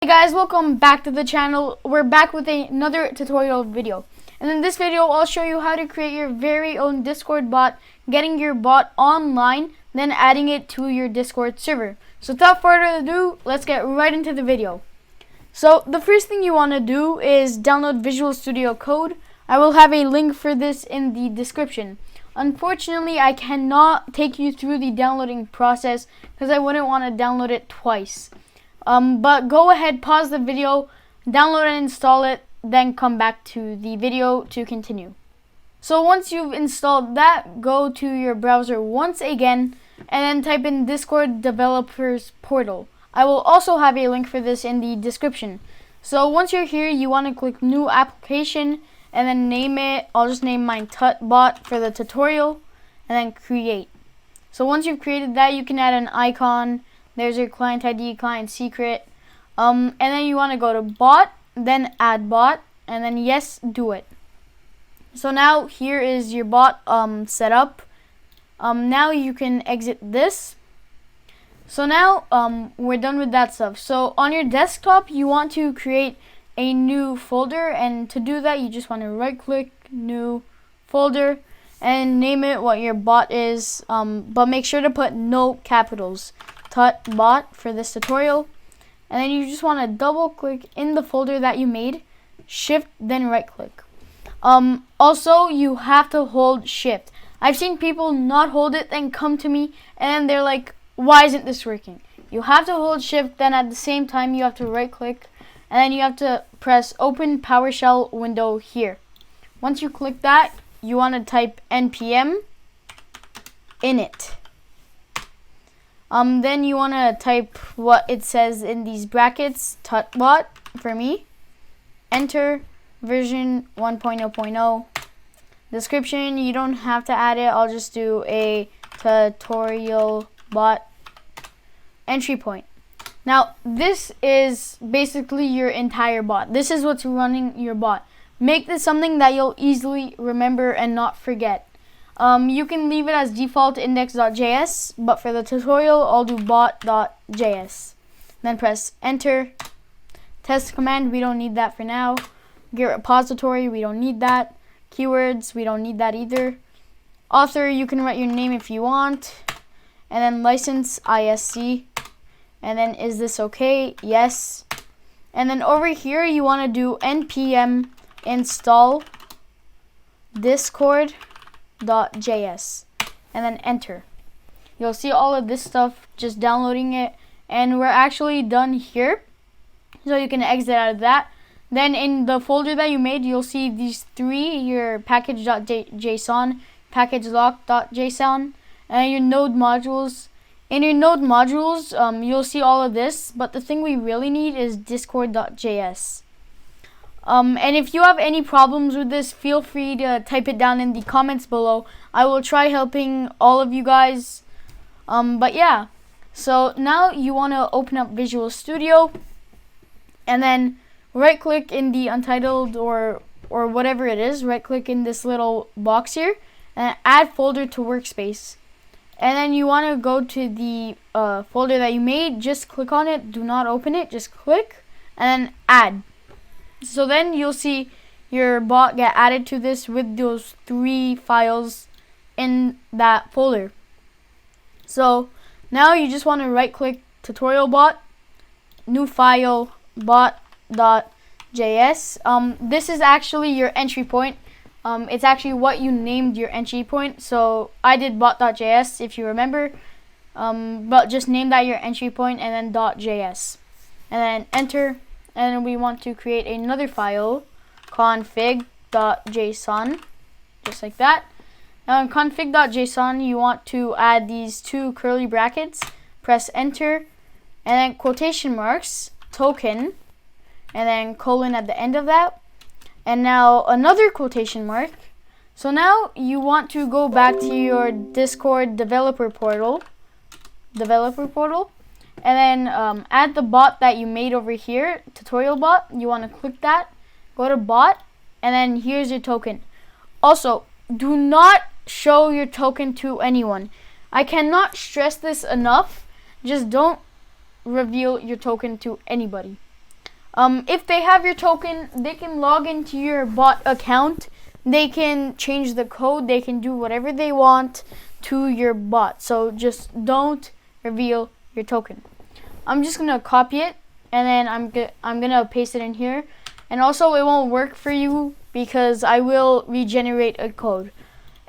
Hey guys, welcome back to the channel. We're back with another tutorial video. And in this video, I'll show you how to create your very own Discord bot, getting your bot online, then adding it to your Discord server. So without further ado, let's get right into the video. So the first thing you want to do is download Visual Studio Code. I will have a link for this in the description. Unfortunately, I cannot take you through the downloading process because I wouldn't want to download it twice. But go ahead, pause the video, download and install it, then come back to the video to continue. So once you've installed that, go to your browser once again and then type in Discord Developers Portal. I will also have a link for this in the description. So once you're here, you want to click New Application and then name it. I'll just name mine Tutbot for the tutorial and then Create. So once you've created that, you can add an icon. There's your client ID, client secret, and then you want to go to bot, then add bot, and then yes, do it. So now here is your bot set up. Now you can exit this. So now we're done with that stuff. So on your desktop, you want to create a new folder, and to do that, you just want to right click, new folder, and name it what your bot is, but make sure to put no capitals. Tutbot for this tutorial, and then you just want to double click in the folder that you made, shift, then right click. Also, you have to hold shift. I've seen people not hold it, then come to me and they're like, why isn't this working? You have to hold shift, then at the same time you have to right click, and then you have to press open PowerShell window here. Once you click that, you want to type npm init. Then you want to type what it says in these brackets, tutbot for me, enter, version 1.0.0, description, you don't have to add it, I'll just do a tutorial bot, entry point. Now this is basically your entire bot. This is what's running your bot. Make this something that you'll easily remember and not forget. You can leave it as default index.js, but for the tutorial, I'll do bot.js. Then press enter. Test command, we don't need that for now. Get repository, we don't need that. Keywords, we don't need that either. Author, you can write your name if you want. And then license, ISC. And then is this okay? Yes. And then over here, you want to do npm install discord.js and then enter. You'll see all of this stuff just downloading it, and we're actually done here, so you can exit out of that. Then in the folder that you made, you'll see these three: your package.json, package.lock.json, and your node modules. In your node modules, you'll see all of this, but the thing we really need is discord.js. And if you have any problems with this, feel free to type it down in the comments below. I will try helping all of you guys. But yeah, so now you want to open up Visual Studio and then right click in the untitled or whatever it is, right click in this little box here and add folder to workspace. And then you want to go to the folder that you made, just click on it, do not open it, just click and then add. So then you'll see your bot get added to this with those three files in that folder. So now you just want to right click tutorial bot, new file, bot.js. This is actually your entry point. It's actually what you named your entry point. So I did bot.js if you remember, but just name that your entry point and then .js and then enter. And then we want to create another file, config.json, just like that. Now in config.json, you want to add these two curly brackets, press enter, and then quotation marks, token, and then colon at the end of that. And now another quotation mark. So now you want to go back to your Discord developer portal, and then add the bot that you made over here, tutorial bot. You want to click that, go to bot, and then here's your token. Also, do not show your token to anyone. I cannot stress this enough. Just don't reveal your token to anybody. If they have your token, they can log into your bot account. They can change the code. They can do whatever they want to your bot. So just don't reveal your token. I'm just gonna copy it, and then I'm gonna paste it in here. And also, it won't work for you because I will regenerate a code.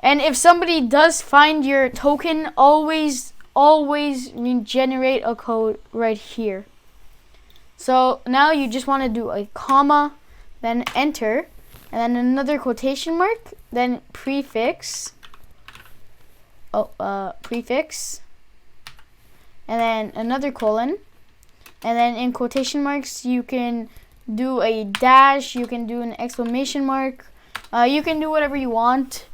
And if somebody does find your token, always regenerate a code right here. So now you just want to do a comma, then enter, and then another quotation mark, then prefix, prefix, and then another colon, and then in quotation marks you can do a dash, you can do an exclamation mark, you can do whatever you want.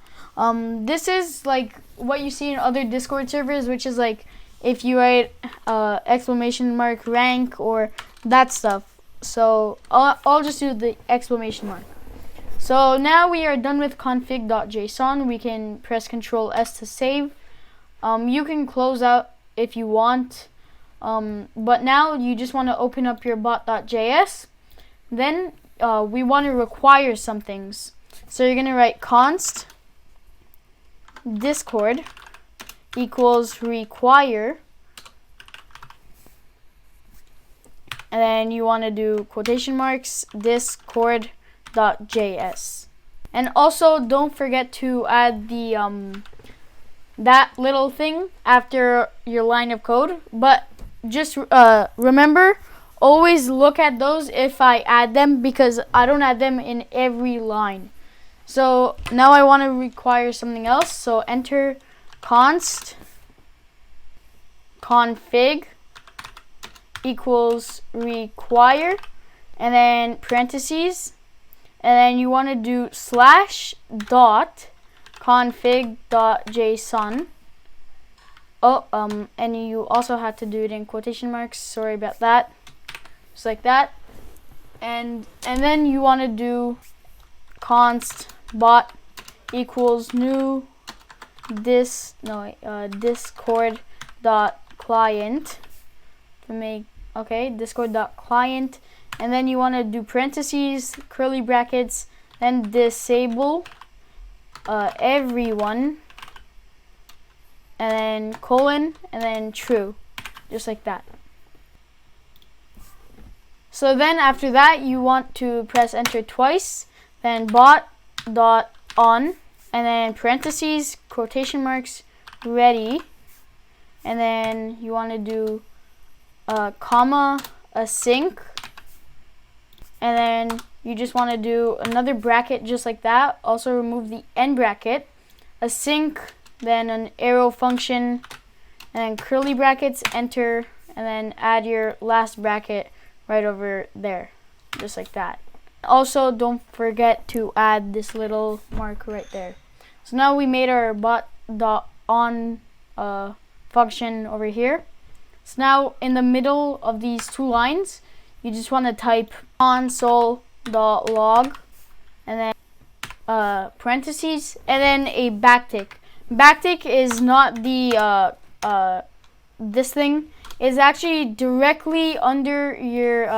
This is like what you see in other Discord servers, which is like if you write exclamation mark rank or that stuff. So I'll just do the exclamation mark. So now we are done with config.json. We can press Ctrl S to save. You can close out if you want, but now you just want to open up your bot.js. Then we want to require some things. So you're gonna write const discord equals require, and then you want to do quotation marks discord.js. And also don't forget to add the that little thing after your line of code, but just remember, always look at those if I add them, because I don't add them in every line. So now I want to require something else, so enter const config equals require, and then parentheses, and then you want to do slash dot config.json. And you also have to do it in quotation marks, sorry about that, just like that. And then you want to do const bot equals new discord dot client to make discord dot client, and then you want to do parentheses, curly brackets, then disable everyone, and then colon, and then true, just like that. So then after that you want to press enter twice, then bot dot on, and then parentheses, quotation marks, ready, and then you want to do comma async, and then you just want to do another bracket just like that. Also remove the end bracket, async, then an arrow function, and then curly brackets, enter, and then add your last bracket right over there, just like that. Also don't forget to add this little mark right there. So now we made our bot.on function over here. So now in the middle of these two lines, you just want to type console.log, and then parentheses, and then a backtick. Backtick is not the this thing. Is actually directly under your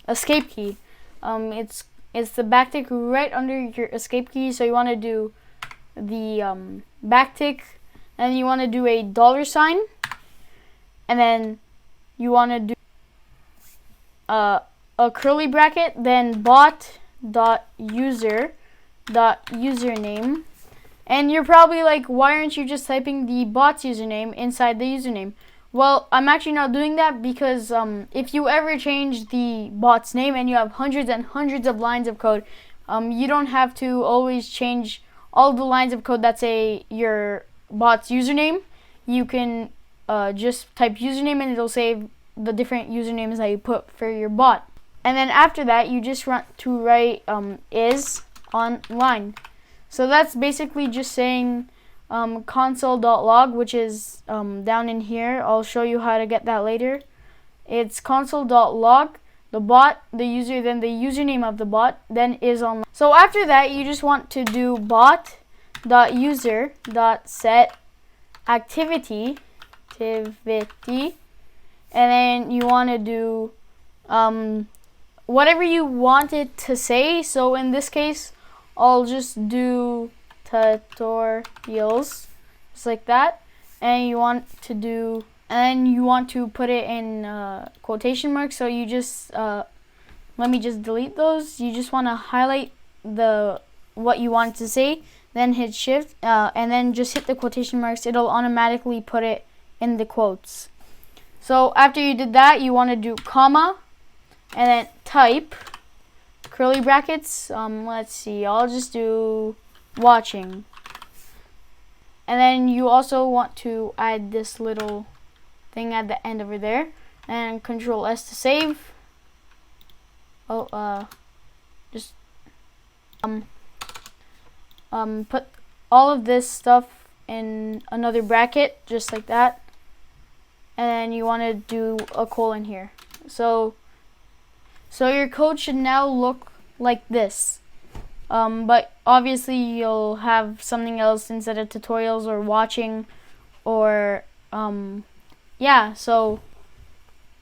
escape key. It's the backtick right under your escape key. So you want to do the backtick, and you want to do a $, and then you want to do a curly bracket, then bot.user.username. And you're probably like, why aren't you just typing the bot's username inside the username? Well, I'm actually not doing that because if you ever change the bot's name and you have hundreds and hundreds of lines of code, you don't have to always change all the lines of code that say your bot's username. You can just type username and it'll save the different usernames that you put for your bot. And then after that, you just want to write is online. So that's basically just saying console.log, which is down in here. I'll show you how to get that later. It's console.log, the bot, the user, then the username of the bot, then is online. So after that, you just want to do bot.user.set activity, and then you want to do whatever you want it to say. So in this case, I'll just do tutorials, just like that. And you want to put it in quotation marks. So you just let me just delete those. You just want to highlight what you want to say, then hit shift, and then just hit the quotation marks. It'll automatically put it in the quotes. So after you did that, you want to do comma and then type curly brackets. Let's see, I'll just do watching. And then you also want to add this little thing at the end over there, and Control S to save. Just put all of this stuff in another bracket, just like that. And then you want to do a colon here. So your code should now look like this. But obviously you'll have something else instead of tutorials or watching, or yeah. So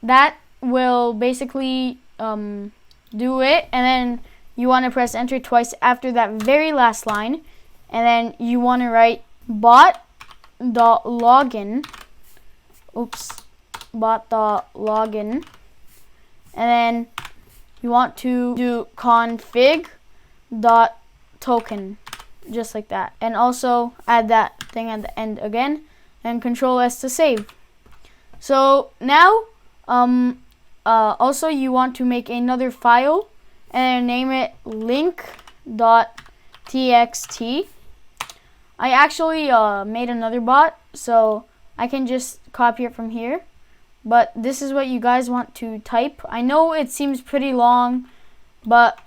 that will basically do it. And then you want to press enter twice after that very last line, and then you want to write bot.login. Bot.login, and then you want to do config.token, just like that, and also add that thing at the end again, and Control S to save. So now also you want to make another file and name it link.txt. I actually made another bot, so I can just copy it from here, but this is what you guys want to type. I know it seems pretty long, but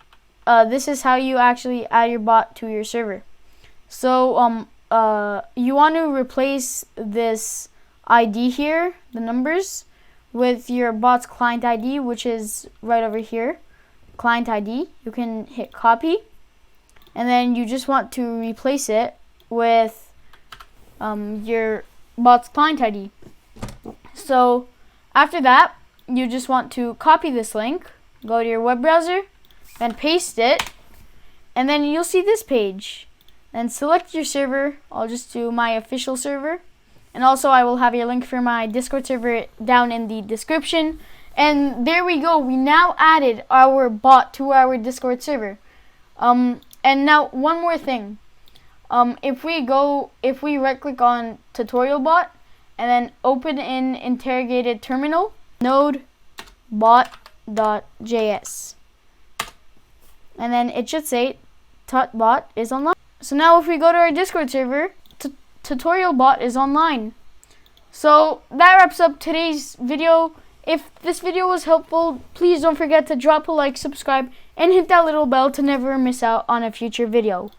this is how you actually add your bot to your server. So you want to replace this ID here, the numbers, with your bot's client ID, which is right over here, client ID. You can hit copy, and then you just want to replace it with your bot's client ID. So after that, you just want to copy this link, go to your web browser, and paste it, and then you'll see this page. And select your server. I'll just do my official server, and also I will have your link for my Discord server down in the description. And there we go, we now added our bot to our Discord server. And now one more thing. If we right click on tutorial bot and then open in interrogated terminal, node.js, and then it should say tutbot is online. So now if we go to our Discord server, tutorial bot is online. So that wraps up today's video. If this video was helpful, please don't forget to drop a like, subscribe, and hit that little bell to never miss out on a future video.